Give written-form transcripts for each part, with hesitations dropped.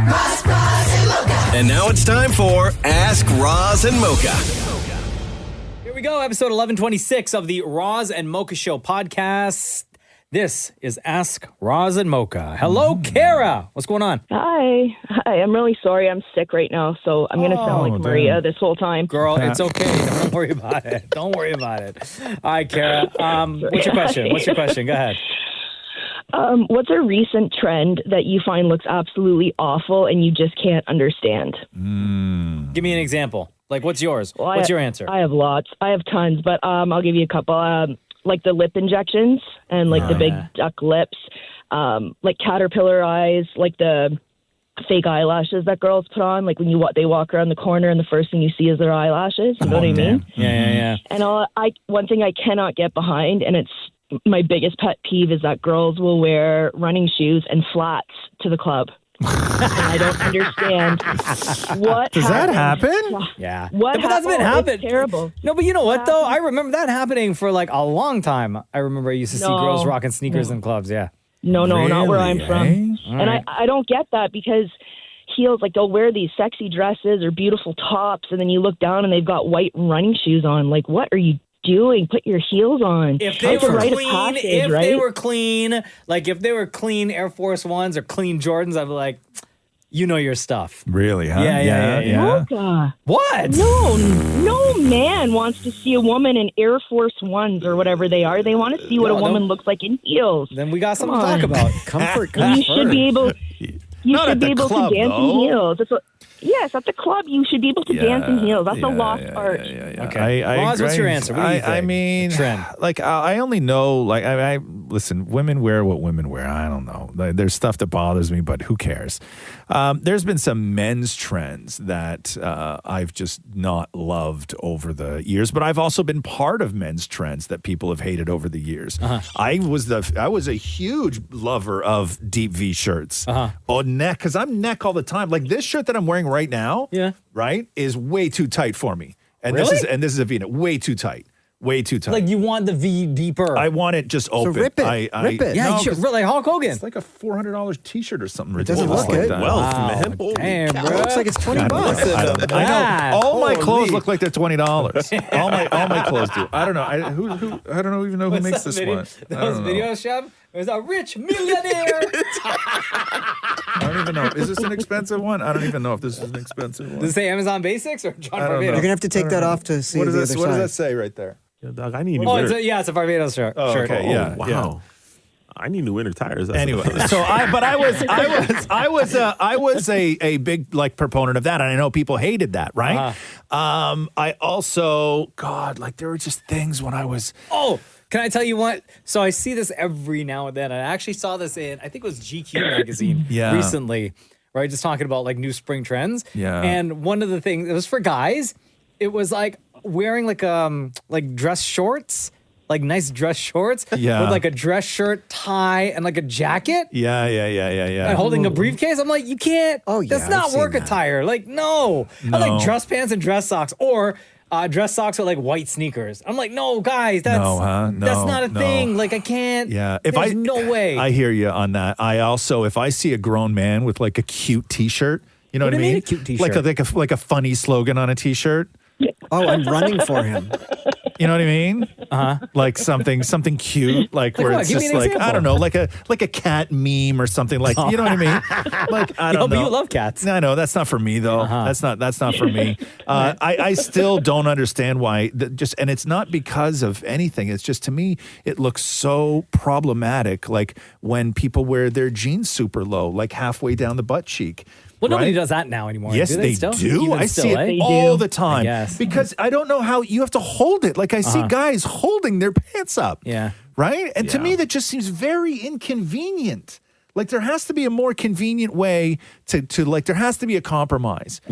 And now it's time for Ask Roz and Mocha. Here we go, episode 1126 of the Roz and Mocha Show podcast. This is Ask Roz and Mocha. Hello, Kara. What's going on? Hi. I'm really sorry. I'm sick right now, so I'm going to sound like Maria this whole time. Girl, it's okay. Don't worry about it. Don't worry about it. All right, Kara. What's your question? Go ahead. What's a recent trend that you find looks absolutely awful and you just can't understand? Give me an example. Like, what's yours? Well, what's your answer? I have lots. I have tons, but I'll give you a couple. Like the lip injections and like the big duck lips, like caterpillar eyes, like the fake eyelashes that girls put on. Like when they walk around the corner and the first thing you see is their eyelashes. You know what I mean? Yeah. And one thing I cannot get behind, and it's my biggest pet peeve, is that girls will wear running shoes and flats to the club. And I don't understand what does that happen? Yeah, but that's been happening. It's terrible. No, but you know what though? I remember that happening for like a long time. I remember I used to see girls rocking sneakers in clubs. Yeah. No, really? Not where I'm from. All and right. I don't get that because heels, like they'll wear these sexy dresses or beautiful tops, and then you look down and they've got white running shoes on. Like, what are you doing? Put your heels on. If they were clean, they were clean Air Force Ones or clean Jordans, I'd be like, you know your stuff. Really, huh? Yeah. Mocha. What? No man wants to see a woman in Air Force Ones or whatever they are. They want to see what a woman looks like in heels. Then we got something to talk about. Comfort comes You should be able. You should be able to dance in heels. Yes, at the club, you should be able to dance in heels. That's a lost art. Okay. Roz, what's your answer? What do you think? I mean, trend. Like, I only know, like, I listen, women wear what women wear. I don't know. Like, there's stuff that bothers me, but who cares? There's been some men's trends that I've just not loved over the years, but I've also been part of men's trends that people have hated over the years. I was a huge lover of deep V shirts. Oh, neck, because I'm neck all the time. Like this shirt that I'm wearing right now, right, is way too tight for me. And really? this is a V-neck, way too tight. Way too tight. Like you want the V deeper. I want it just open. So rip it. Rip it. Yeah, no, you should, like Hulk Hogan. It's like a $400 T-shirt or something doesn't ridiculous look good. that. Well, Wow. man. Damn, It bro. looks like it's $20. I know. All my Holy. clothes look like they're $20. all my clothes do. I don't know. I don't even know who makes this one. Those video shop. There's a rich millionaire. I don't even know. Is this an expensive one? I don't even know if this is an expensive one. Does it say Amazon Basics or John I don't know. Barbados? You're going to have to take that off to see What the does other what does side. that say right there? Yeah, dog, I need new Oh, winter. it's a Barbados shirt. Oh, okay, yeah. Wow. I need new winter tires. That's Anyway, what- so I was a big like proponent of that, and I know people hated that, right? I also, God, like there were just things when I was. Oh, can I tell you what? So I see this every now and then. I actually saw this in, I think it was GQ magazine recently, right? Just talking about like new spring trends. Yeah. And one of the things, it was for guys, it was like wearing like dress shorts, like nice dress shorts with like a dress shirt, tie, and like a jacket. Yeah. And holding a briefcase. I'm like, you can't. Oh, yeah, That's not I've seen work that. attire. Like, no. I like dress pants and dress socks, or dress socks with like white sneakers. I'm like, no, guys, that's that's not a thing. Like, I can't. Yeah, there's no way. I hear you on that. I also, if I see a grown man with like a cute T-shirt, you know what I mean? A cute T-shirt. Like a funny slogan on a T-shirt. Oh, I'm running for him. You know what I mean? Like something cute, like where what? it's Give me just an like example. I don't know, like a cat meme or something like. You know what I mean? Like I don't know. But you love cats. I know that's not for me though. That's not for me. I still don't understand why. And it's not because of anything. It's just to me, it looks so problematic. Like when people wear their jeans super low, like halfway down the butt cheek. Well, nobody right? does that now anymore. Yes, do they still? do. Even I still, see it eh? all the time. guess. Because I don't know how you have to hold it. Like I see guys holding their pants up. Yeah. Right? And to me, that just seems very inconvenient. Like there has to be a more convenient way to like there has to be a compromise.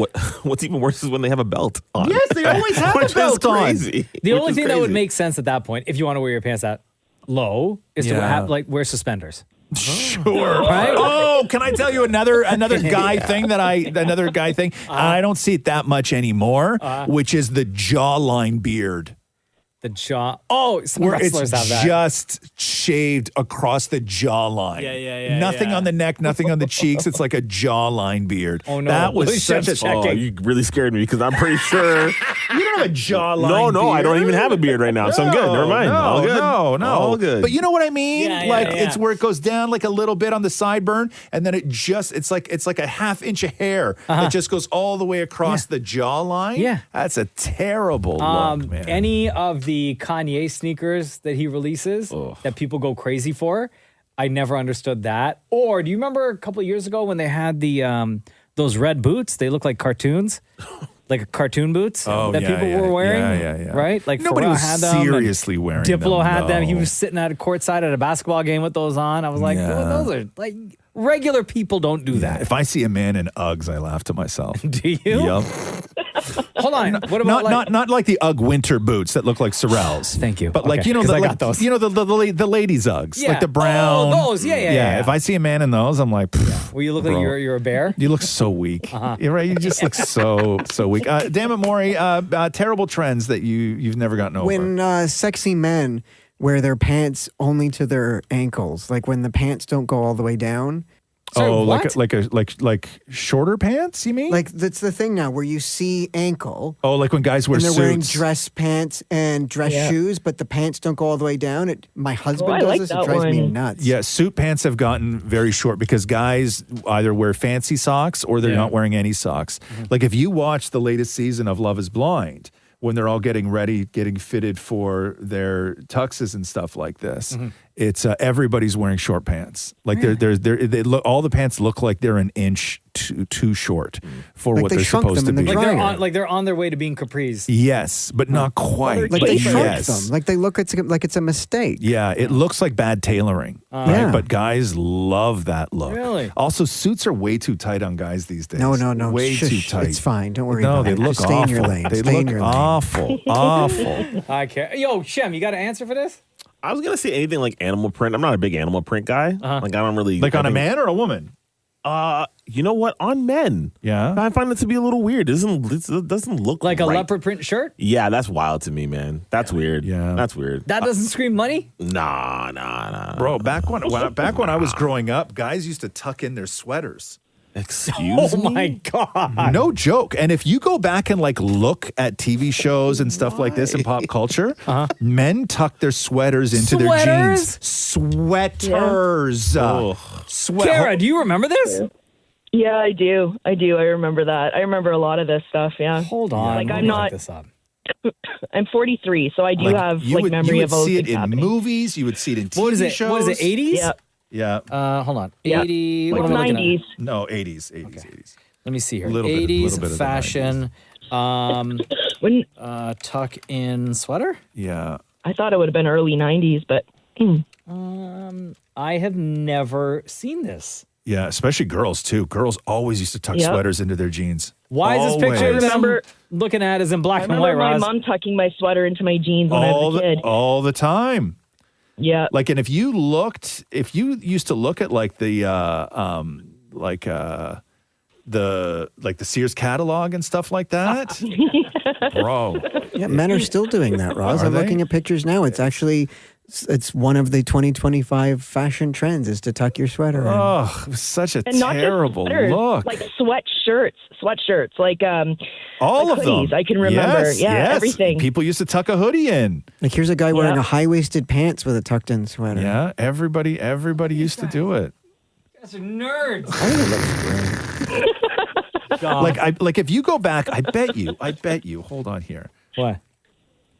What's even worse is when they have a belt on. Yes, they always have a Which is belt on. crazy. The Which only is thing that would crazy. make sense at that point, if you want to wear your pants that low, is to Yeah. wear suspenders. Sure. Right? Oh, can I tell you another guy thing another guy thing? I don't see it that much anymore, which is the jawline beard. The jaw. Oh, some where it's wrestlers have that. just shaved across the jawline. Yeah. Nothing on the neck, nothing on the cheeks. It's like a jawline beard. Oh, no. That was Chef's such a. checking. Oh, you really scared me because I'm pretty sure. You don't have a jawline. No, I don't even have a beard right now, so I'm good. Never mind. All good. No. All good. But you know what I mean? Yeah, It's where it goes down like a little bit on the sideburn, and then it's like a half inch of hair that just goes all the way across the jawline. Yeah. That's a terrible look, man. Any of the Kanye sneakers that he releases that people go crazy for, I never understood that. Or do you remember a couple of years ago when they had the those red boots? They look like cartoons. Like cartoon boots that people were wearing. Yeah. Right? Like nobody Pharrell was had them, seriously wearing them. Diplo had them. He no. was sitting at a courtside at a basketball game with those on. I was like, those are like regular people don't do that. If I see a man in Uggs, I laugh to myself. Do you? Yep. Hold on. What about Not like the Ugg winter boots that look like Sorels. Thank you. But like Okay, you know 'cause the I got like, those. you know the ladies Uggs, Yeah. like the brown. Oh, those. Yeah. If I see a man in those, I'm like, Well, you look like bro. you're a bear. You look so weak. You're right. You just look so weak. Damn it, Maury. Terrible trends that you've never gotten over. When sexy men wear their pants only to their ankles, like when the pants don't go all the way down. Sorry, like what? like shorter pants? You mean? Like that's the thing now, where you see ankle. oh, like when guys wear And they're suits. wearing dress pants and dress shoes, but the pants don't go all the way down. My husband I does like this. It that drives me one. nuts. Yeah, suit pants have gotten very short because guys either wear fancy socks or they're not wearing any socks. Like if you watch the latest season of Love is Blind, when they're all getting ready, getting fitted for their tuxes and stuff like this, it's everybody's wearing short pants. Like they look, all the pants look like they're an inch too short for Like what they they're shrunk supposed them to in be. the dryer. They're on their way to being capris. Yes, but not quite. Like but they shrunk yes. them. Like they look like it's a mistake. Yeah, it looks like bad tailoring. Right? Yeah. But guys love that look. Really? Also, suits are way too tight on guys these days. No. Way Shush, too tight. It's fine. Don't worry No, about they it. look Just stay awful. in your lane. They Stay look in your lane. awful. I care. Yo, Shem, you got an answer for this? I was gonna say anything like animal print. I'm not a big animal print guy. Like I don't really Like on I a think- man or a woman? You know what? On men, Yeah. I find it to be a little weird. It doesn't look Like a right. leopard print shirt? Yeah, that's wild to me, man. That's weird. Yeah. that's weird. That doesn't scream money? Nah. Bro, back when I was growing up, guys used to tuck in their sweaters. Excuse Oh me. my God. No joke. And if you go back and like look at TV shows and stuff like this in pop culture, men tuck their sweaters into their jeans. Sweaters. Kara, do you remember this? Yeah, I do. I remember that. I remember a lot of this stuff. Yeah. Hold on. Like, let I'm me not- look this up. I'm 43, so I do have you would memory of all see things it in happening. movies. You would see it in TV What is it? shows. What is it? 80s? Yeah. Yeah. Hold on. Yeah. 80. Like What am I looking 90s. at? No, 80s. Let me see here. Little bit 80s of the fashion. When Tuck in sweater. Yeah. I thought it would have been early 90s, but I have never seen this. Yeah, especially girls too. Girls always used to tuck Yep. sweaters into their jeans. Why is this picture Always. that remember- I'm looking at is in black I and remember white, my Roz? mom tucking my sweater into my jeans when I was a kid. all the time. Yeah. Like, and if you used to look at like the Sears catalog and stuff like that, bro. Yeah, men are still doing that, Roz. Are I'm they? looking at pictures now. It's actually it's one of the 2025 fashion trends is to tuck your sweater in. Oh, it was such a And not terrible just sweaters, look. like sweatshirts, like All like of them. hoodies, I can remember. Yes, Yeah, yes. everything. People used to tuck a hoodie in. Like here's a guy wearing Yeah. a high-waisted pants with a tucked-in sweater. Yeah, everybody used to do it. Guys are nerds. I think it looks great. God. Like if you go back, I bet you. Hold on here. What?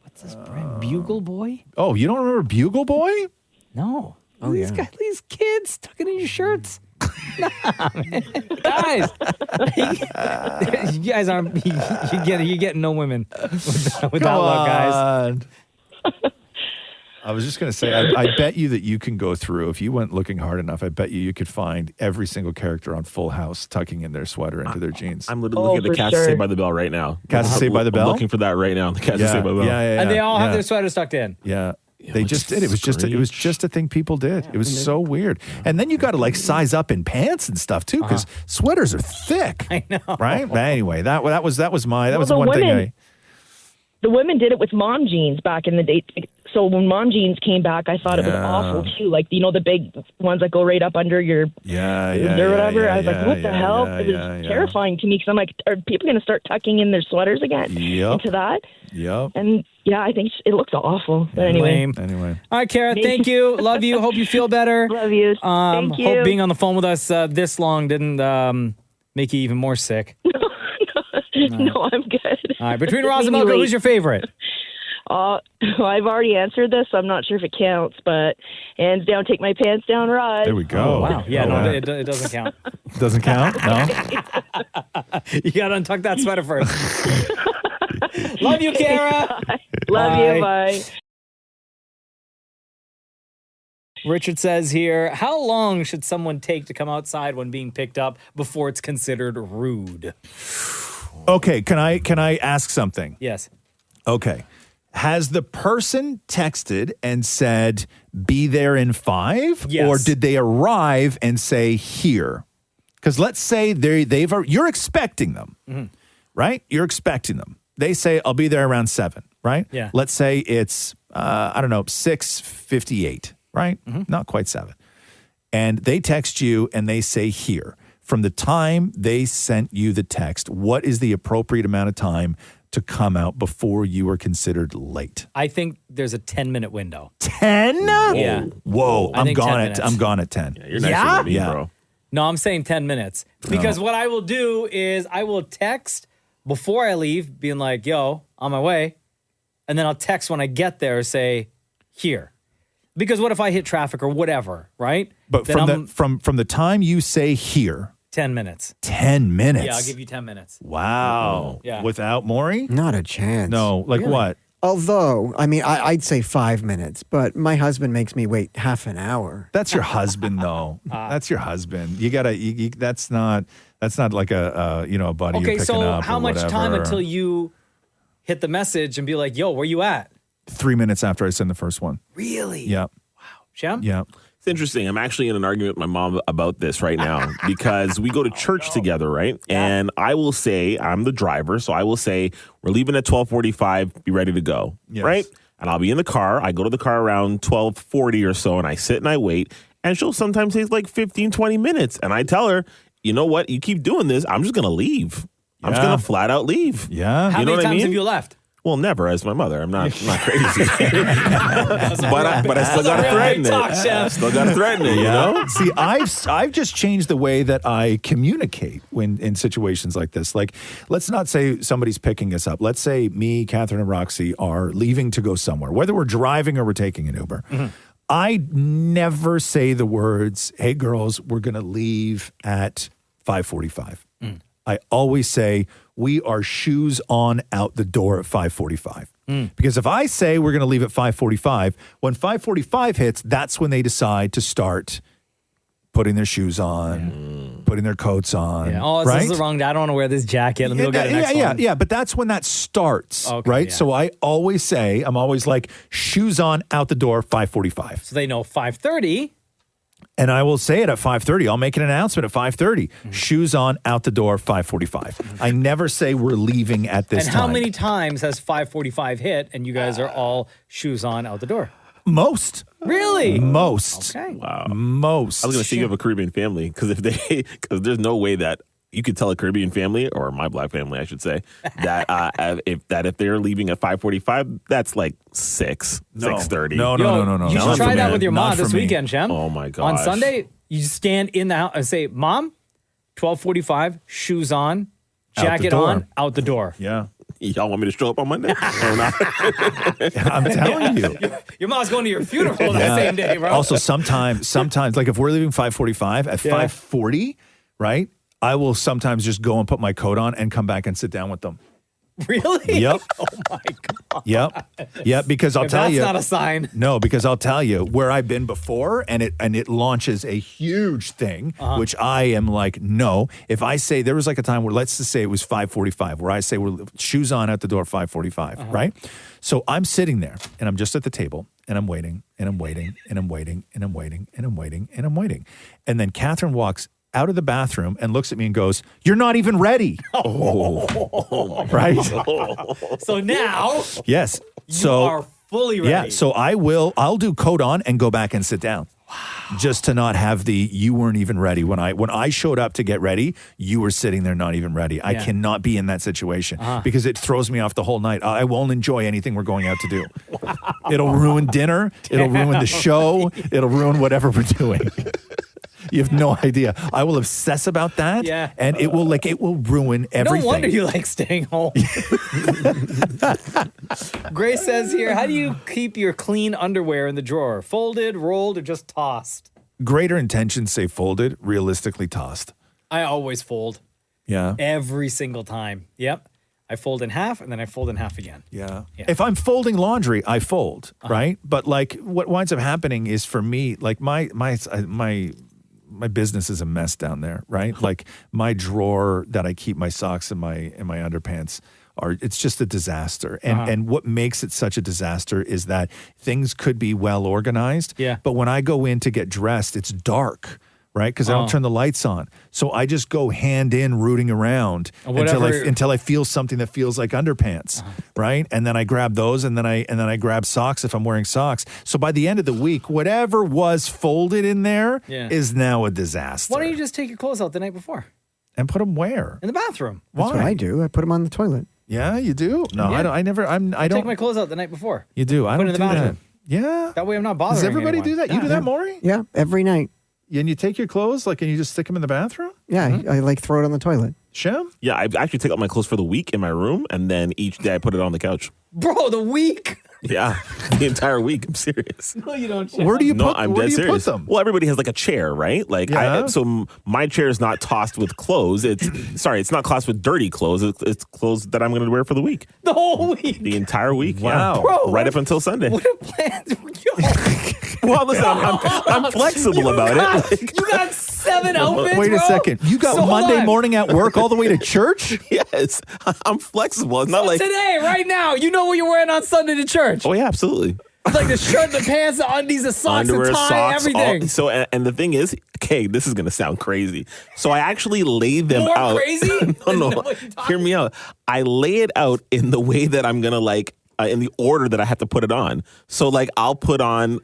What's this brand? Bugle Boy? Oh, you don't remember Bugle Boy? No. Oh, these yeah. guys, these kids tucking in your shirts. Nah, man. Guys, you guys aren't. You get no women with that look, guys. I was just going to say, I bet you that you can go through, if you went looking hard enough, I bet you could find every single character on Full House tucking in their sweater into their jeans. I'm literally looking at the for Cats sure. Saved by the Bell right now. Cats Saved by the Bell? I'm looking for that right now. The Cats Saved by the Bell. yeah. And they all have yeah. their sweaters tucked in. Yeah. They which just is did. It was just a thing people did. It was so weird. And then you got to like size up in pants and stuff too, because sweaters are thick. I know. Right? But anyway, that was the one thing. women- the women did it with mom jeans back in the day. So when mom jeans came back, I thought it was awful too. Like, the big ones that go right up under your or whatever. I was like, what the hell? It was terrifying to me because I'm like, are people going to start tucking in their sweaters again into that? Yep. And yeah, I think it looks awful. But anyway. Anyway. All right, Kara, thank you. Love you. Hope you feel better. Love you. Thank you. Hope being on the phone with us this long didn't make you even more sick. No, I'm good. All right, between Roz and Mocha, who's your favorite? I've already answered this, so I'm not sure if it counts, but hands down, take my pants down, Roz. There we go. Oh, wow. Yeah, no, it doesn't count. Doesn't count? No? You got to untuck that sweater first. Love you, Kara. Love you. Bye. Richard says here, how long should someone take to come outside when being picked up before it's considered rude? Okay, can I ask something? Yes. Okay. Has the person texted and said, be there in 5? Yes. Or did they arrive and say, here? Because let's say you're expecting them, right? You're expecting them. They say, I'll be there around 7, right? Yeah. Let's say it's, 6:58, right? Not quite 7. And they text you and they say, here. From the time they sent you the text, what is the appropriate amount of time to come out before you are considered late? I think there's a 10-minute window. 10? Yeah. Whoa, I I'm think 10 gone minutes. I'm gone at 10. You're nicer than me, Yeah. bro. No, I'm saying 10 minutes. Because what I will do is I will text before I leave, being like, yo, on my way. And then I'll text when I get there, say, here. Because what if I hit traffic or whatever, right? But Then from the time you say here, 10 minutes. 10 minutes. Yeah, I'll give you 10 minutes. Wow. Yeah. Without Maury? Not a chance. No. Like Really? what? Although, I mean, I'd say 5 minutes, but my husband makes me wait half an hour. That's your husband, though. That's your husband. You gotta. That's not like a buddy. Okay, you're picking so up how or much time whatever. until you hit the message and be like, yo, where you at? 3 minutes after I send the first one. Really? Yep. Shem? Yep. It's interesting. I'm actually in an argument with my mom about this right now because we go to church together, right? And I will say, I'm the driver, so I will say, we're leaving at 12:45, be ready to go, right? And I'll be in the car. I go to the car around 12:40 or so, and I sit and I wait. And she'll sometimes say it's like 15, 20 minutes. And I tell her, you know what? You keep doing this, I'm just going to leave. I'm just going to flat out leave. Yeah. How You know many what I times mean? have you left? Well, never as my mother. I'm not crazy. but I still got to threaten it. Still got to threaten it, you know? See, I've just changed the way that I communicate when in situations like this. Like, let's not say somebody's picking us up. Let's say me, Catherine, and Roxy are leaving to go somewhere, whether we're driving or we're taking an Uber. I never say the words, hey, girls, we're going to leave at 5:45. I always say, we are shoes on out the door at 5:45. Because if I say we're going to leave at 5:45, when 5:45 hits, that's when they decide to start putting their shoes on, putting their coats on. Yeah. Oh, this is the wrong day. I don't want to wear this jacket. Let me go get the next one. Yeah. But that's when that starts, Okay, right? yeah. So I always say, I'm always like, shoes on out the door, 5:45. So they know 5:30. And I will say it at 5:30. I'll make an announcement at 5:30. Shoes on, out the door, 5:45. I never say we're leaving at this And time. how many times has 5:45 hit and you guys are all shoes on out the door? Most. Really? Most. Okay. Wow. Most. I was going to say you have a Caribbean family because there's no way that you could tell a Caribbean family, or my black family, I should say, that if they're leaving at 5:45, that's like 6:30. No. You should Not try for that me. with your Not mom for this me. weekend, Shem. Oh my On gosh. Sunday, you stand in the house and say, Mom, 12:45, shoes on, the jacket door. on, out the door. Yeah. Y'all want me to show up on Monday? Or not? I'm telling you. Your mom's going to your funeral that same day, bro. Also, sometimes, like if we're leaving 5:45, at 5:40, right? I will sometimes just go and put my coat on and come back and sit down with them. Really? Yep. Oh my God. Yep. Because I'll If tell that's you. not a sign. No, because I'll tell you where I've been before, and it launches a huge thing, which I am like, no. If I say there was like a time where, let's just say it was 5:45, where I say we're shoes on at the door 5:45, right? So I'm sitting there and I'm just at the table and I'm waiting and I'm waiting and I'm waiting and I'm waiting and I'm waiting and I'm waiting, and then Catherine walks out of the bathroom and looks at me and goes, "You're not even ready." Right? So now Yes. you are fully ready. Yeah. So I'll do coat on and go back and sit down. Just to not have you weren't even ready. When I showed up to get ready, you were sitting there not even ready. I cannot be in that situation because it throws me off the whole night. I won't enjoy anything we're going out to do. It'll ruin dinner. It'll ruin the show. It'll ruin whatever we're doing. You have no idea. I will obsess about that, and it will ruin everything. No wonder you like staying home. Grace says here, how do you keep your clean underwear in the drawer? Folded, rolled, or just tossed? Greater intentions say folded, realistically tossed. I always fold. Yeah. Every single time. Yep. I fold in half and then I fold in half again. Yeah. If I'm folding laundry, I fold, right? But like what winds up happening is for me, like my business is a mess down there, right? Like my drawer that I keep my socks and my underpants it's just a disaster. And what makes it such a disaster is that things could be well organized. Yeah. But when I go in to get dressed, it's dark, right? Because I don't turn the lights on. So I just go hand in rooting around until I feel something that feels like underpants, right? And then I grab those and then I grab socks if I'm wearing socks. So by the end of the week, whatever was folded in there is now a disaster. Why don't you just take your clothes out the night before? And put them where? In the bathroom. That's what I do. I put them on the toilet. Yeah, you do? No, Yeah. I don't. Take my clothes out the night before. You do. I Put don't it in do the bathroom. that. Yeah. That way I'm not bothering Does everybody anyone. do that? You do that, Maury? Yeah, every night. And you take your clothes, and you just stick them in the bathroom? Yeah, I like throw it on the toilet. Shem? Yeah, I actually take out my clothes for the week in my room, and then each day I put it on the couch. Bro, the week? Yeah, the entire week. I'm serious. No, you don't. Where do you No, put? I'm Where dead do you serious. put them? Well, everybody has like a chair, right? Like, Yeah. so my chair is not tossed with clothes. It's not tossed with dirty clothes. It's clothes that I'm going to wear for the week, The whole week. the entire week. Wow. yeah. Bro, right up until Sunday. What a plan. Well, listen, I'm flexible about it. You got 7 outfits, Wait a bro? second. You got So hold Monday on. morning at work all the way to church? Yes, I'm flexible. It's not like Today, right now, you know what you're wearing on Sunday to church. oh yeah, absolutely. Like the shirt, the pants, the undies, the socks, Underwear, the tie, socks, everything. So, and the thing is, okay, this is going to sound crazy. So I actually lay them More out. crazy? No, What are you talking hear me out. I lay it out in the way that I'm going to in the order that I have to put it on. So like I'll put on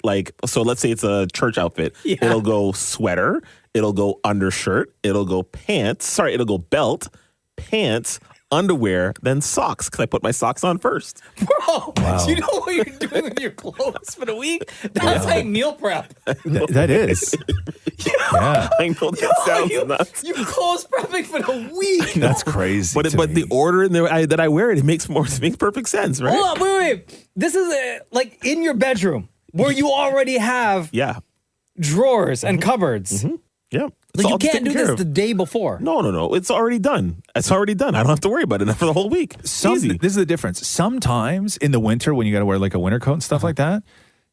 so let's say it's a church outfit. Yeah. It'll go sweater. It'll go undershirt. It'll go pants. It'll go belt, pants, underwear, then socks because I put my socks on first. Bro, do you know what you're doing with your clothes for the week? That's like meal prep. That is. Yeah. I know that sounds you, nuts. you clothes prepping for the week. That's crazy. But the order that I wear it makes perfect sense, right? Hold on, wait. This is like in your bedroom where you already have Yeah. drawers and cupboards. Yeah. Like you all can't taken do care this of. the day before. No. It's already done. It's already done. I don't have to worry about it for the whole week. Easy. This is the difference. Sometimes in the winter, when you got to wear like a winter coat and stuff like that,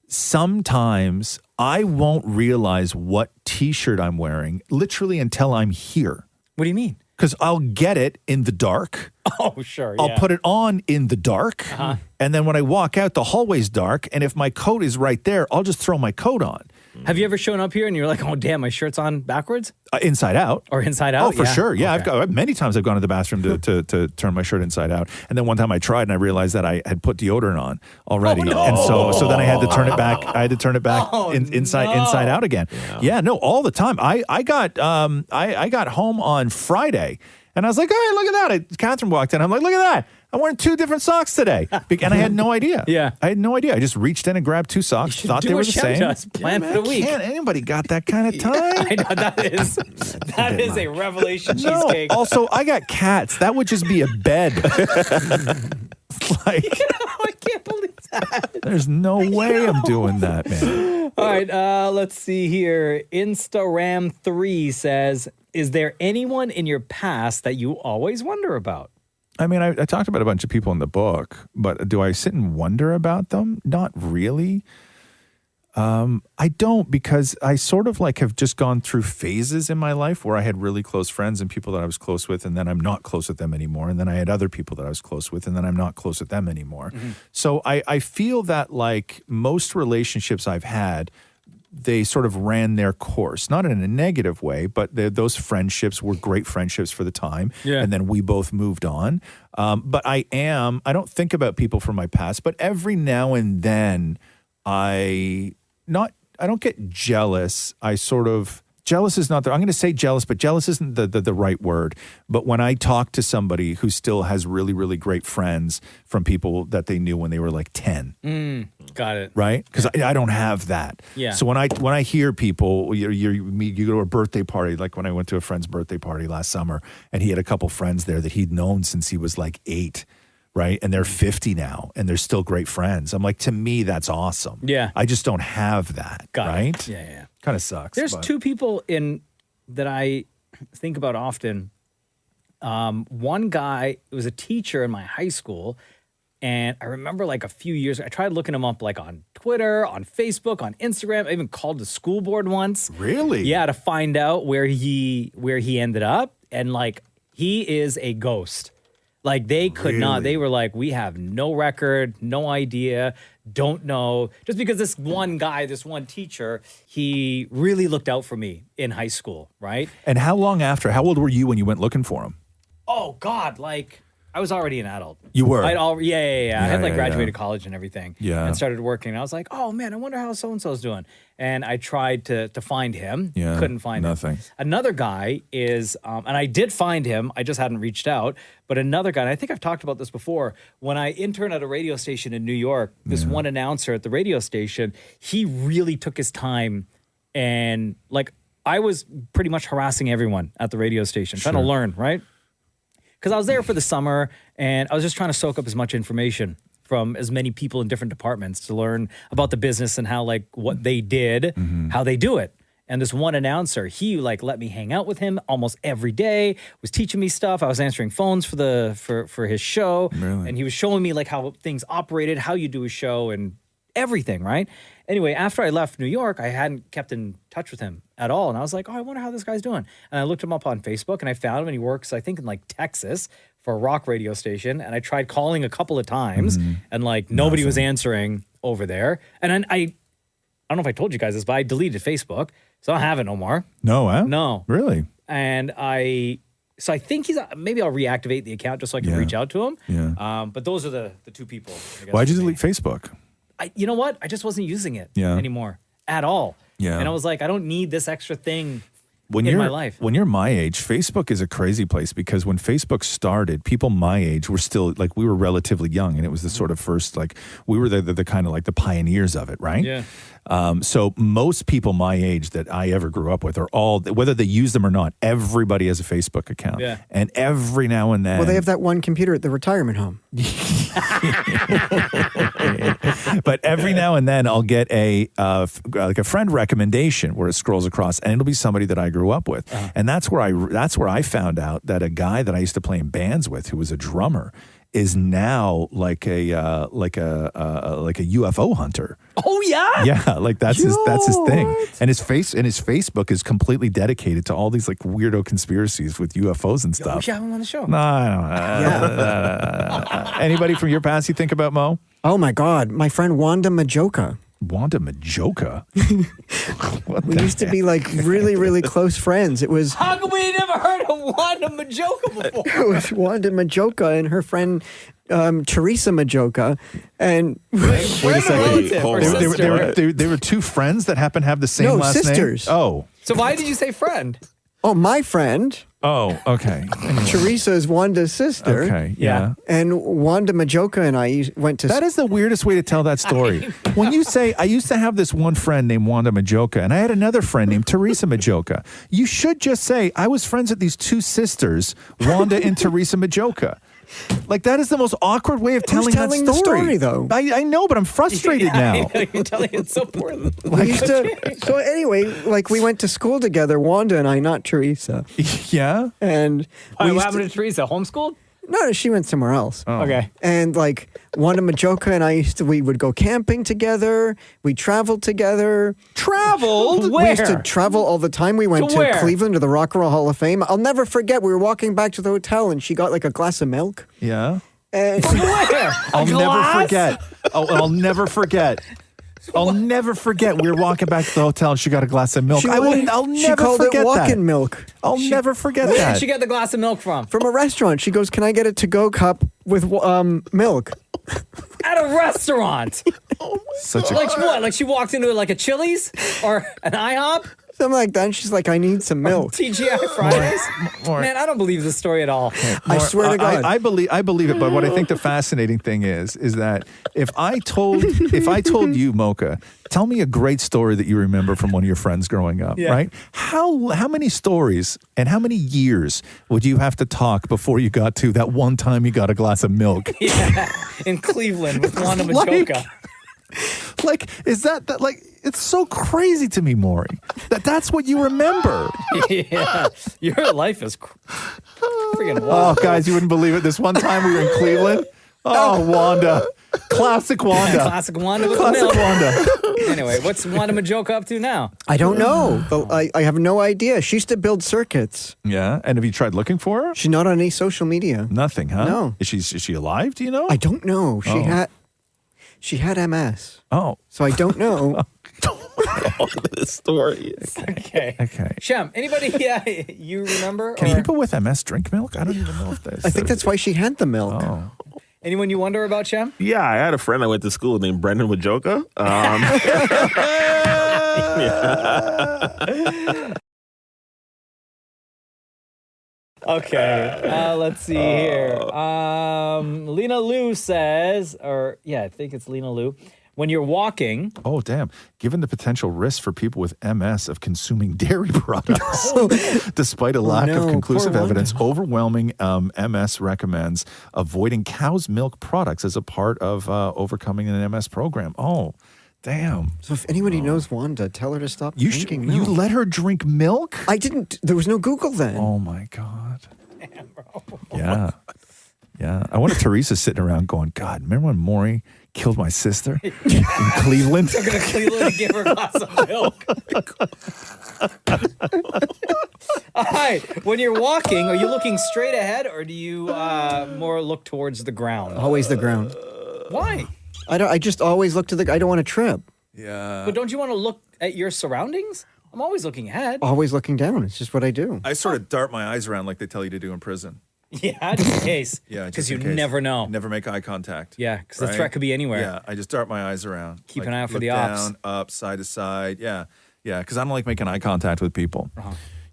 sometimes I won't realize what T-shirt I'm wearing literally until I'm here. What do you mean? Because I'll get it in the dark. Oh, sure. I'll put it on in the dark. And then when I walk out, the hallway's dark. And if my coat is right there, I'll just throw my coat on. Have you ever shown up here and you're like, oh, damn, my shirt's on backwards? Inside out. Or inside out? Oh, for sure. Yeah, Okay. many times I've gone to the bathroom to turn my shirt inside out. And then one time I tried and I realized that I had put deodorant on already. no. And so then I had to turn it back. I had to turn it back inside out again. Yeah, no, all the time. I got home on Friday and I was like, oh, look at that. Catherine walked in. I'm like, look at that. I'm wearing 2 different socks today. And I had no idea. Yeah. I had no idea. I just reached in and grabbed 2 socks, thought do they were what the Shem same. does. Plan for the week. Can't anybody got that kind of time? I know that is a revelation No, cheesecake. also, I got cats. That would just be a bed. Like, I can't believe that. there's no way I'm doing that, man. All right, let's see here. Instagram3 says, is there anyone in your past that you always wonder about? I mean, I talked about a bunch of people in the book, but do I sit and wonder about them? Not really. I don't, because I sort of like have just gone through phases in my life where I had really close friends and people that I was close with, and then I'm not close with them anymore. And then I had other people that I was close with, and then I'm not close with them anymore. So I feel that like most relationships I've had, they sort of ran their course, not in a negative way, but those friendships were great friendships for the time. Yeah. And then we both moved on. But I don't think about people from my past, but every now and then I don't get jealous. Jealous is not I'm going to say jealous, but jealous isn't the right word. But when I talk to somebody who still has really, really great friends from people that they knew when they were like 10. Got it. Right? Because I don't have that. Yeah. So when I hear people, you go to a birthday party, like when I went to a friend's birthday party last summer, and he had a couple friends there that he'd known since he was like 8. Right. And they're 50 now and they're still great friends. I'm like, to me, that's awesome. Yeah. I just don't have that. Got right. it. Yeah. Kind of sucks. There's but. two people that I think about often. One guy was a teacher in my high school. And I remember like a few years, I tried looking him up like on Twitter, on Facebook, on Instagram. I even called the school board once. Really? Yeah, to find out where he ended up. And like, he is a ghost. Like they could not, they were like, we have no record, no idea, don't know. Just because this one guy, this one teacher, he really looked out for me in high school, right? And how old were you when you went looking for him? Oh God, like I was already an adult. You were? I had like graduated college and everything. Yeah. And started working. And I was like, oh man, I wonder how so-and-so's doing. And I tried to find him. Yeah, Couldn't find nothing. him. Another guy is, and I did find him, I just hadn't reached out. But another guy, and I think I've talked about this before, when I interned at a radio station in New York, this one announcer at the radio station, he really took his time and like I was pretty much harassing everyone at the radio station, trying to learn, right? Because I was there for the summer and I was just trying to soak up as much information from as many people in different departments to learn about the business and how like what they did, how they do it. And this one announcer, he like let me hang out with him almost every day, was teaching me stuff. I was answering phones for his show. Really? And he was showing me like how things operated, how you do a show and everything, right? Anyway, after I left New York, I hadn't kept in touch with him at all. And I was like, oh, I wonder how this guy's doing. And I looked him up on Facebook and I found him and he works, I think, in like Texas for a rock radio station. And I tried calling a couple of times and like nobody was answering over there. And then I don't know if I told you guys this, but I deleted Facebook. So I don't have it no more. No, huh? No. Really? And I think maybe I'll reactivate the account just so I can reach out to him. Yeah. But those are the two people. I guess, Why'd you for me. delete Facebook? You know what? I just wasn't using it Yeah. anymore at all. Yeah. And I was like, I don't need this extra thing When in you're, my life. When you're my age, Facebook is a crazy place because when Facebook started, people my age were still like, we were relatively young and it was the sort of first, like, we were the kind of like the pioneers of it, right? Yeah. So most people my age that I ever grew up with are all, whether they use them or not, everybody has a Facebook account. Yeah. And every now and then. Well, they have that one computer at the retirement home. But every now and then I'll get like a friend recommendation where it scrolls across and it'll be somebody that I grew up with. And that's where I found out that a guy that I used to play in bands with who was a drummer is now like a UFO hunter. Oh yeah. Yeah, like that's his thing. And his Facebook is completely dedicated to all these like weirdo conspiracies with UFOs and We stuff. should have him on the show. No, I don't. Anybody from your past you think about, Mo? Oh my God, my friend Wanda Majoka. Wanda Majoka? We used to be like really, really close friends. It was How come we never heard of Wanda Majoka before? it was Wanda Majoka and her friend Teresa Majoka. And Wait a second. Relative hold or on. sister? They were two friends that happen to have the same No, last sisters. name? Oh. So why did you say friend? my friend Oh, okay. Anyway. Teresa is Wanda's sister. Okay, yeah. And Wanda Majoka and I went to That is the weirdest way to tell that story. When you say, I used to have this one friend named Wanda Majoka, and I had another friend named Teresa Majoka. You should just say, I was friends with these two sisters, Wanda and Teresa Majoka. Like, that is the most awkward way of telling that story. telling the story, though? I know, but I'm frustrated now. You're telling it so poorly. we used to, so anyway, like we went to school together, Wanda and I, not Teresa. Yeah? And Why, we what used happened to Teresa? Homeschooled? no, she went somewhere else. Okay. And like Wanda Majoka and I we would go camping together. We traveled together. Traveled? We used to Where? travel all the time. We went To to where? Cleveland to the Rock and Roll Hall of Fame. I'll never forget. We were walking back to the hotel and she got like a glass of milk. Yeah? And Where? I'll never Glass? forget. I'll never forget. I'll never forget. We were walking back to the hotel and she got a glass of milk. I'll She never called forget it that. walk-in milk. I'll never forget Where that. did she get the glass of milk from? From a restaurant. She goes, can I get a to-go cup with milk? At a restaurant. Such a Like what? Like she walked into like a Chili's or an IHOP? Something like that. And she's like, I need some milk. TGI Fridays? More. Man, I don't believe this story at all. I swear to God. I believe it, but what I think the fascinating thing is that if I told you, Mocha, tell me a great story that you remember from one of your friends growing up, right? How many stories and how many years would you have to talk before you got to that one time you got a glass of milk? Yeah, in Cleveland with Wanda Majoka. Like, is that like, it's so crazy to me, Maury, that's what you remember. Yeah, your life is freaking Oh, wild. guys, you wouldn't believe it. This one time we were in Cleveland. Oh, Wanda. Classic Wanda. Yeah, classic Wanda with the Classic milk. Wanda. Anyway, what's Wanda Majoka up to now? I don't know. I have no idea. She used to build circuits. Yeah. And have you tried looking for her? She's not on any social media. Nothing, huh? No. Is she alive? Do you know? I don't know. She had MS. Oh. So I don't know. The story. Okay. Okay. Shem, anybody you remember? Can or people with MS drink milk? I don't even know if there's. I think that's why she had the milk. Oh. anyone you wonder about, Shem? Yeah, I had a friend I went to school named Brendan Wajoka. Okay, let's see here. Lena Lou says, I think it's Lena Lou. When you're walking, Oh, damn. Given the potential risk for people with MS of consuming dairy products, despite a lack of no, conclusive poor evidence, overwhelming MS recommends avoiding cow's milk products as a part of overcoming an MS program. Oh, damn. So if anybody knows Wanda, tell her to stop You drinking you milk. let her drink milk? I didn't. There was no Google then. Oh, my God. Yeah. Yeah. I wonder if Teresa's sitting around going, God, remember when Maury killed my sister in Cleveland? took her to Cleveland and gave her a glass of milk. All right, when you're walking, are you looking straight ahead or do you more look towards the ground? Always the ground. Why? I just always look to the. I don't want to trip. Yeah. But don't you want to look at your surroundings? I'm always looking ahead. Always looking down. It's just what I do. I sort of dart my eyes around like they tell you to do in prison. Yeah, just in case. Yeah, because just you in case. never know. Never make eye contact. Yeah, because the Right? threat could be anywhere. Yeah, I just dart my eyes around. Keep an eye out for look the ops. Down, up, side to side. Yeah, yeah. Because I don't like making eye contact with people,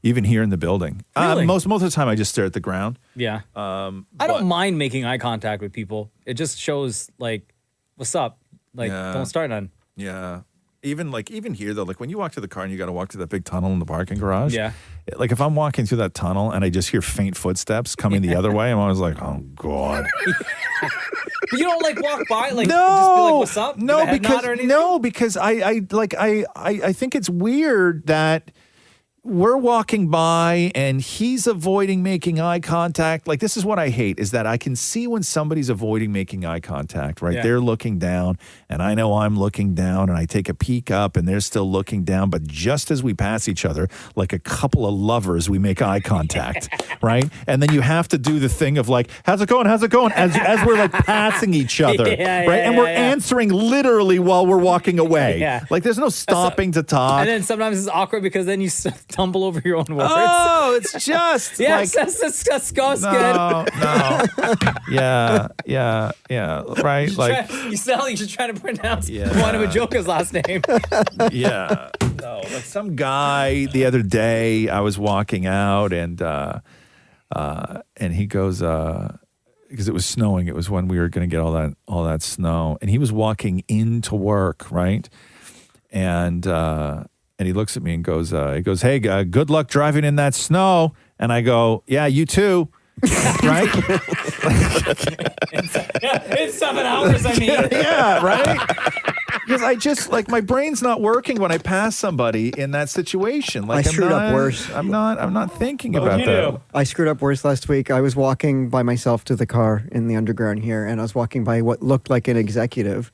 even here in the building. Really? Most of the time, I just stare at the ground. Yeah. I but- don't mind making eye contact with people. It just shows like, what's up? Like, Yeah. don't start none. Yeah. Even here though, like when you walk to the car and you got to walk to that big tunnel in the parking garage. Yeah. Like if I'm walking through that tunnel and I just hear faint footsteps coming the other way, I'm always like, oh God. But you don't like walk by, like No, just be like, what's up? Give No, a head because nod or anything? no, because I think it's weird that we're walking by and he's avoiding making eye contact. Like, this is what I hate, is that I can see when somebody's avoiding making eye contact, right? Yeah. They're looking down and I know I'm looking down and I take a peek up and they're still looking down. But just as we pass each other, like a couple of lovers, we make eye contact, right? And then you have to do the thing of like, how's it going? How's it going? As we're like passing each other, Yeah, right? yeah, And we're yeah. answering literally while we're walking away. Yeah. Like there's no stopping to talk. And then sometimes it's awkward because then you tumble over your own words. Oh, it's just Yes, like that's disgusting. no. Yeah, right. Like You sound like you're trying to pronounce Yeah. Wanda Majoka's last name. yeah. No, like some guy the other day I was walking out and he goes because it was snowing. It was when we were going to get all that snow, and he was walking into work, right? And he looks at me and goes, "Hey, good luck driving in that snow." And I go, "Yeah, you too." Right? In 7 hours, I mean. Yeah, right? Because I just like my brain's not working when I pass somebody in that situation. Like I screwed up worse. I'm not thinking about you that. do? I screwed up worse last week. I was walking by myself to the car in the underground here, and I was walking by what looked like an executive.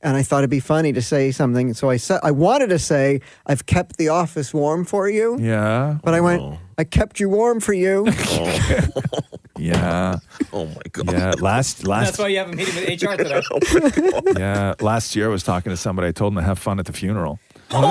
And I thought it'd be funny to say something. So I wanted to say, I've kept the office warm for you. Yeah. But I went, I kept you warm for you. Yeah. Oh my God. Yeah. Last. That's why you have a meeting with HR today. Yeah. Last year I was talking to somebody. I told them to have fun at the funeral. Oh,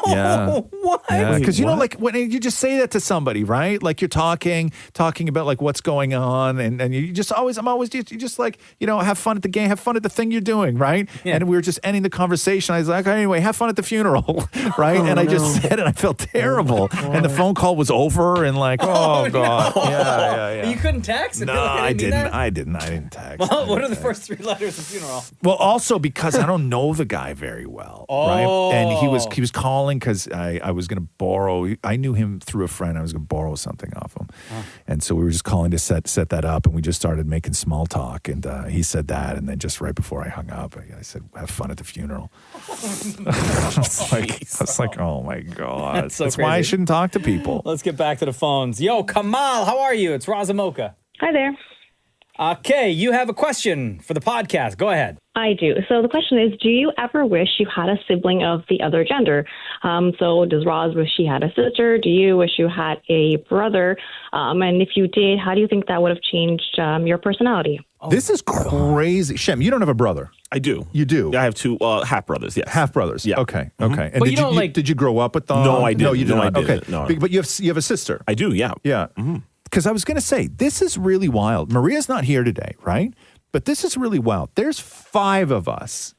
no. Yeah. What? Yeah, because you know, what? like when you just say that to somebody, right? Like you're talking about like what's going on, and you just always, you just like, you know, have fun at the game, have fun at the thing you're doing, right? Yeah. And we were just ending the conversation. I was like, anyway, have fun at the funeral, right? And I just said it, I felt terrible, and the phone call was over, and like, oh God, no. yeah. You couldn't text? No, I didn't text. Well, what are the first three letters of funeral? Well, also because I don't know the guy very well, right? And he was calling because I was going to borrow. I knew him through a friend. I was going to borrow something off him, and so we were just calling to set that up, and we just started making small talk. And he said that, and then just right before I hung up, I said, "Have fun at the funeral." I was like, "Oh my God!" That's why I crazy. shouldn't talk to people. Let's get back to the phones. Yo, Kamal, how are you? It's Roz Mocha. Hi there. Okay, you have a question for the podcast. Go ahead. I do. So the question is, do you ever wish you had a sibling of the other gender? So does Roz wish she had a sister? Do you wish you had a brother? And if you did, how do you think that would have changed your personality? This is crazy. Shem, you don't have a brother. I do. You do? Yeah, I have two half brothers. Yes. Half brothers. Yeah. Okay. Okay. And But did you don't, like- did you grow up with them? No, I didn't. No, you did No, I not. didn't. Okay. No. But you have a sister. I do. Yeah. Yeah. Because I was going to say, this is really wild. Maria's not here today, right? But this is really wild. There's 5 of us.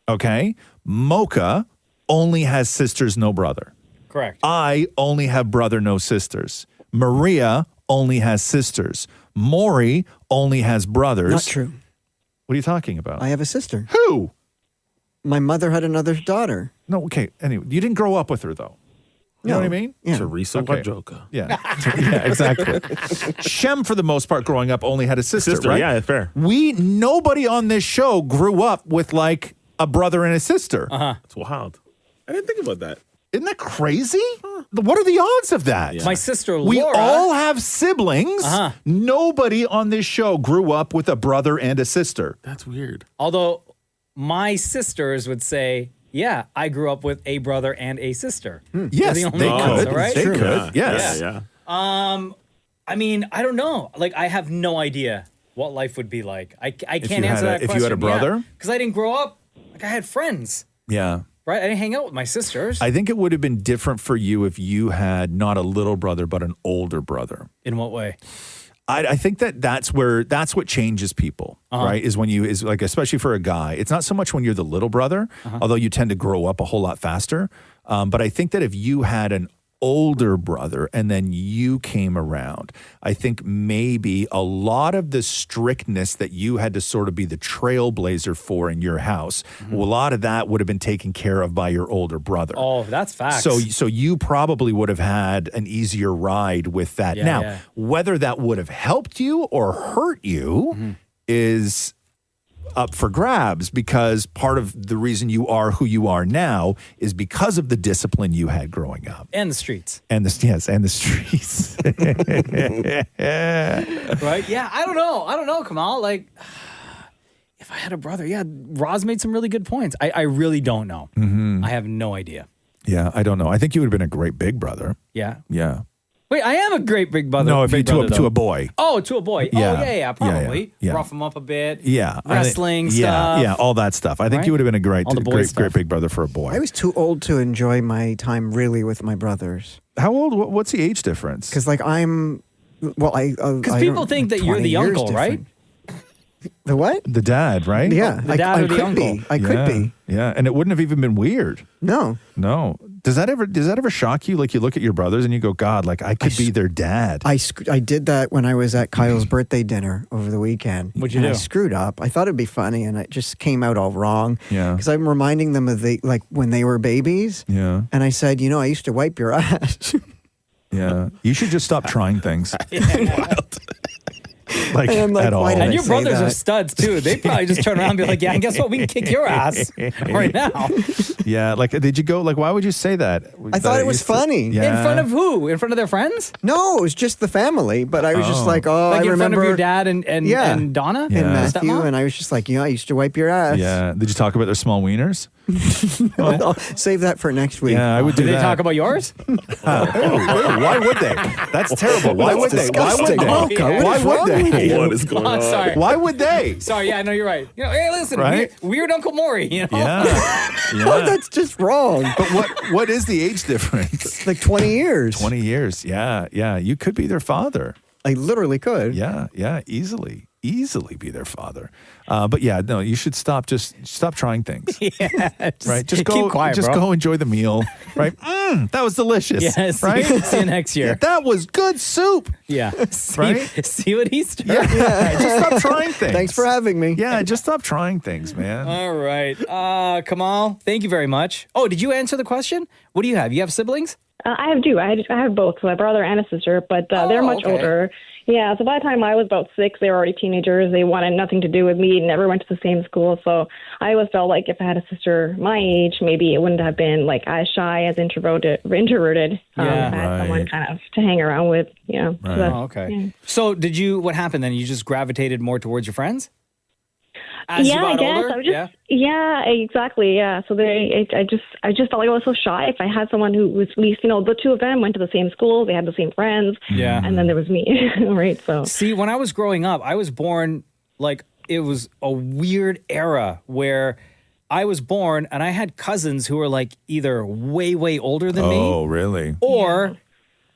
Okay. Mocha only has sisters, no brother. Correct. I only have brother, no sisters. Maria only has sisters. Maury only has brothers. Not true. What are you talking about? I have a sister. Who? My mother had another daughter. No, okay. Anyway, you didn't grow up with her, though. You know what I mean? Yeah. Teresa Okay. Wajoka. Yeah. Yeah, exactly. Shem, for the most part, growing up, only had a sister, right? Yeah, fair. Nobody on this show grew up with like a brother and a sister. It's wild. I didn't think about that. Isn't that crazy? What are the odds of that? Yeah. My sister Laura. We all have siblings. Nobody on this show grew up with a brother and a sister. That's weird. Although my sisters would say, yeah, I grew up with a brother and a sister. Yes, the only they ones, could. right? They True. could. Yes. Yeah. I mean, I don't know. Like, I have no idea what life would be like. I can't you answer had that question. if you had a brother? Because I didn't grow up. Like, I had friends, Yeah. right? I didn't hang out with my sisters. I think it would have been different for you if you had not a little brother, but an older brother. In what way? I think that's what changes people, right? Is when is like, especially for a guy, it's not so much when you're the little brother, although you tend to grow up a whole lot faster. But I think that if you had an older brother and then you came around, I think maybe a lot of the strictness that you had to sort of be the trailblazer for in your house, a lot of that would have been taken care of by your older brother. Oh, that's facts. So you probably would have had an easier ride with that. Yeah, now, yeah. whether that would have helped you or hurt you is up for grabs, because part of the reason you are who you are now is because of the discipline you had growing up. And the streets. And the streets. Right? Yeah, I don't know, Kamal. Like, if I had a brother, yeah, Roz made some really good points. I really don't know. I have no idea. Yeah, I don't know. I think you would have been a great big brother. Yeah. Yeah. Wait, I am a great big brother. No, if you big brother, to though. a boy. Oh, to a boy. Yeah. Oh, yeah, probably. Yeah. Rough him up a bit. Yeah. Wrestling Yeah, stuff. yeah, all that stuff. I think Right? you would have been a great All the boy great stuff. big brother for a boy. I was too old to enjoy my time really with my brothers. How old? What's the age difference? Because like I'm, well, Because people think that you're the uncle, right? The what? The dad, right? Yeah, The dad I or the could uncle? be. I could be. Yeah, and it wouldn't have even been weird. No. No. Does that ever shock you? Like you look at your brothers and you go, God, like I could be their dad. I did that when I was at Kyle's birthday dinner over the weekend. What'd you And do? I screwed up. I thought it'd be funny, and it just came out all wrong. Yeah. Because I'm reminding them of like when they were babies. Yeah. And I said, I used to wipe your ass. Yeah. You should just stop trying things. like, And I'm like, at all. why did And I your say brothers are that? studs too. They probably just turn around and be like, yeah, and guess what? We can kick your ass right now. Yeah, like, did you go, like, why would you say that? I thought it was funny. Yeah. In front of who? In front of their friends? No, it was just the family. But I was just like, Like I in remember front of your dad and Yeah. and Donna? Yeah. and Your Matthew, stepmom? and I was just like, I used to wipe your ass. Yeah. Did you talk about their small wieners? I'll save that for next week. Yeah, I would do Did they that. talk about yours? Why would they? That's terrible. Why would they? Why would disgusting. they? Mocha, what Why is would wrong they? with you? What is going Oh, on? sorry. Why would they? Sorry, yeah, I know you're right. Hey, listen, Right? weird Uncle Maury, you know? Yeah. Oh, Yeah. that's just wrong. But what is the age difference? Like 20 years. 20 years. Yeah. Yeah. You could be their father. I literally could. Yeah. Yeah. Easily be their father. But yeah, no, you should stop trying things. Yeah, Right. Just go, keep quiet, just bro. go enjoy the meal. Right. That was delicious. Yes. Right. See you next year. Yeah, that was good soup. Yeah. See, Right? see what he's doing. Yeah. Just stop trying things. Thanks for having me. Yeah. Just stop trying things, man. All right. Kamal, thank you very much. Oh, did you answer the question? What do you have? You have siblings? I have two. I have both, so a brother and a sister, but they're much okay. older. Yeah, so by the time I was about 6, they were already teenagers. They wanted nothing to do with me, never went to the same school. So I always felt like if I had a sister my age, maybe it wouldn't have been like as shy, as introverted. Yeah, if I had someone right. kind of to hang around with, you know. So that's- Oh, okay. yeah. So what happened then? You just gravitated more towards your friends? As you Yeah, got I guess. older? I was just, yeah, exactly. Yeah. So I just felt like I was so shy. If I had someone who was at least, the two of them went to the same school, they had the same friends. Yeah. And then there was me, right? So. See, when I was growing up, I was born like it was a weird era where I was born and I had cousins who were like either way, way older than me Oh, really? or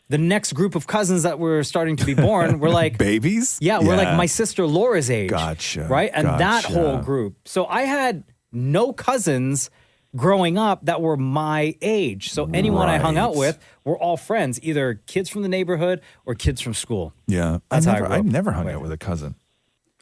the next group of cousins that were starting to be born were like Babies? Yeah, we're like my sister Laura's age. Gotcha, Right? And that gotcha. whole group. So I had no cousins growing up that were my age. So anyone I hung out Right. with were all friends, either kids from the neighborhood or kids from school. Yeah. That's how I I grew up. never hung out with a cousin.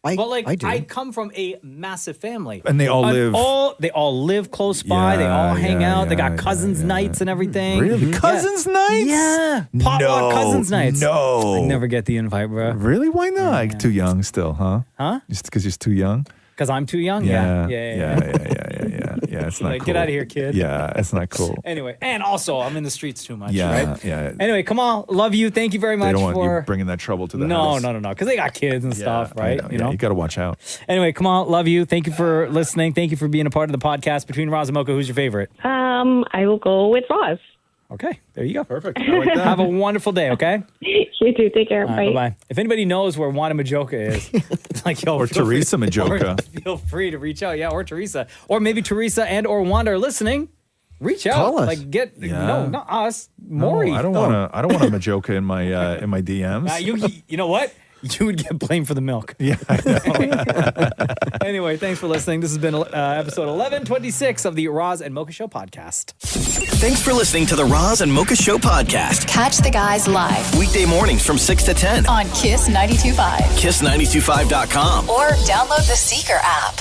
But like I do. I come from a massive family. And they all live- they all live close by. They all hang out. They got cousins nights and everything. Really? Yeah. Cousins nights? Yeah. Potluck cousins nights. No. I never get the invite, bro. Really? Why not? Too young still, huh? Huh? Just because you're too young? Because I'm too young? Yeah. Yeah. It's not Like, cool. get outta here, kid. Yeah, it's not cool. Anyway, and also I'm in the streets too much, Yeah, right? yeah. Anyway, come on. Love you. Thank you very They much don't want for you bringing that trouble to the No, house. no. Because they got kids and stuff, I right? know, you got to watch out. Anyway, come on. Love you. Thank you for listening. Thank you for being a part of the podcast. Between Roz and Mocha, who's your favorite? I will go with Roz. Okay, there you go. Perfect. I like that. Have a wonderful day, okay? You too. Take care. All right, bye-bye. If anybody knows where Wanda Majoka is, like, yo, Or feel free- Teresa Majoka. or feel free to reach out. Yeah, or Teresa. Or maybe Teresa and or Wanda are listening. Reach out. Call us. Like, get, Yeah. no, not us. Maury. No, I don't want a Majoka in my DMs. You know what? You would get blamed for the milk. Yeah, Anyway, thanks for listening. This has been episode 1126 of the Roz and Mocha Show podcast. Thanks for listening to the Roz and Mocha Show podcast. Catch the guys live Weekday mornings from 6 to 10. on Kiss 92.5 Kiss925.com. or download the Seeker app.